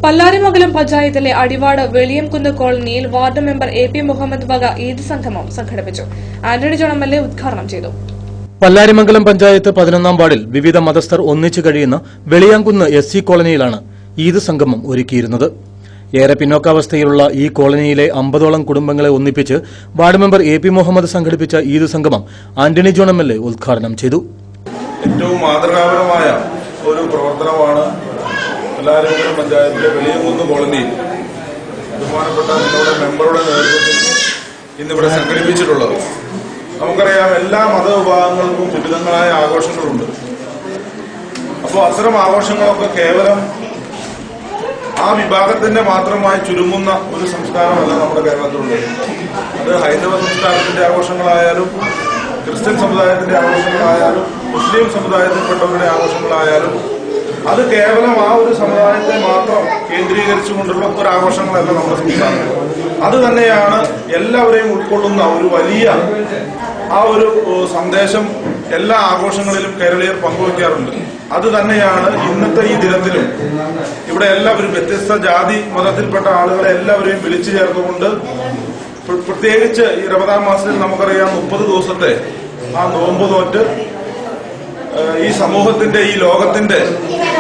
പല്ലാരിമംഗലം പഞ്ചായത്തിലെ അടിവാട് വെളിയംകുന്ന് കോളനിയിൽ ward member AP Muhammad വക ഈദ് സംഗമം സംഘടിപ്പിച്ചു. ആന്റണി ജോൺ MLA ഉദ്ഘാടനം ചെയ്തു. പല്ലാരിമംഗലം പഞ്ചായത്ത് 11-ാം വാർഡിൽ വിവിധ മതസ്ഥർ ഒന്നിച്ചു കഴിയുന്ന വെളിയാംകുന്ന് SC കോളനിയിലാണ് ഈദ് സംഗമം ഒരുക്കിയിരുന്നത്. ഏറെ പിന്നോക്കാവസ്ഥയിലുള്ള ഈ കോളനിയിലെ 50ഓളം കുടുംബങ്ങളെ ഒന്നിപ്പിച്ച് വാർഡ് മെമ്പർ AP മുഹമ്മദ് സംഘടിപ്പിച്ച ഈദ് സംഗമം ആന്റണി ജോൺ MLA ഉദ്ഘാടനം ചെയ്തു. ഏറ്റവും മാതൃകാപരമായ ഒരു പ്രവർത്തനമാണ് പല്ലാരിമംഗലം പഞ്ചായത്തിലെ വെളിയംകുന്ന് കോളനിയിൽ ബഹുമാനപ്പെട്ട നിങ്ങളുടെ മെമ്പറുടെ നേതൃത്വത്തിൽ ഇന്നിവിടെ സംഘടിപ്പിച്ചിട്ടുള്ളത്. നമുക്കറിയാം, എല്ലാ മതവിഭാഗങ്ങൾക്കും വിവിധങ്ങളായ ആഘോഷങ്ങളുണ്ട്. അപ്പോൾ അത്തരം ആഘോഷങ്ങളൊക്കെ കേവലം ആ വിഭാഗത്തിന്റെ മാത്രമായി ചുരുങ്ങുന്ന ഒരു സംസ്കാരമല്ല നമ്മുടെ കേരളത്തിലുള്ളത്. അത് ഹൈന്ദവ സംസ്കാരത്തിന്റെ ആഘോഷങ്ങളായാലും ക്രിസ്ത്യൻ സമുദായത്തിന്റെ ആഘോഷങ്ങളായാലും മുസ്ലിം സമുദായത്തിൽപ്പെട്ടവരുടെ ആഘോഷങ്ങളായാലും അത് കേവലം ആ ഒരു സമുദായത്തെ മാത്രം കേന്ദ്രീകരിച്ചുകൊണ്ടുള്ള ഒരു ആഘോഷങ്ങളല്ല നമ്മുടെ സംസ്ഥാനം. അത് തന്നെയാണ് എല്ലാവരെയും ഉൾക്കൊള്ളുന്ന ഒരു വലിയ ആ ഒരു സന്ദേശം എല്ലാ ആഘോഷങ്ങളിലും കേരളീയർ പങ്കുവയ്ക്കാറുണ്ട്. അത് തന്നെയാണ് ഇന്നത്തെ ഈ ദിനത്തിലും ഇവിടെ എല്ലാവരും വ്യത്യസ്ത ജാതി മതത്തിൽപ്പെട്ട ആളുകളെ എല്ലാവരെയും വിളിച്ചു ചേർത്തുകൊണ്ട്, പ്രത്യേകിച്ച് ഈ റമദാൻ മാസത്തിൽ നമുക്കറിയാം 30 ദിവസത്തെ ആ നോമ്പ് നോറ്റ് ഈ സമൂഹത്തിന്റെ ഈ ലോകത്തിന്റെ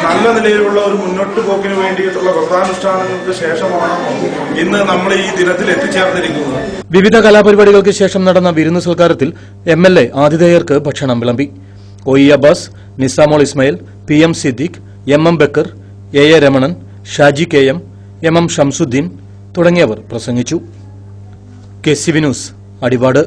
നല്ല നിലയിലുള്ള ഒരു മുന്നോട്ട് പോക്കിന് വേണ്ടിയിട്ടുള്ള വ്രതാനുഷ്ഠാനങ്ങൾക്ക് ശേഷമാണ് ഇന്ന് നമ്മൾ ഈ ദിനത്തിൽ എത്തിച്ചേർന്നിരിക്കുന്നത്. വിവിധ കലാപരിപാടികൾക്ക് ശേഷം നടന്ന വിരുന്നു സൽക്കാരത്തിൽ MLA ആതിഥേയർക്ക് ഭക്ഷണം വിളമ്പി. OE Abbas, Nisamol Ismail, PM Siddique, MM Bakkar, AA Ramanan, Shaji KM, MM Shamsuddin തുടങ്ങിയവർ പ്രസംഗിച്ചു. KCV news, Adivad.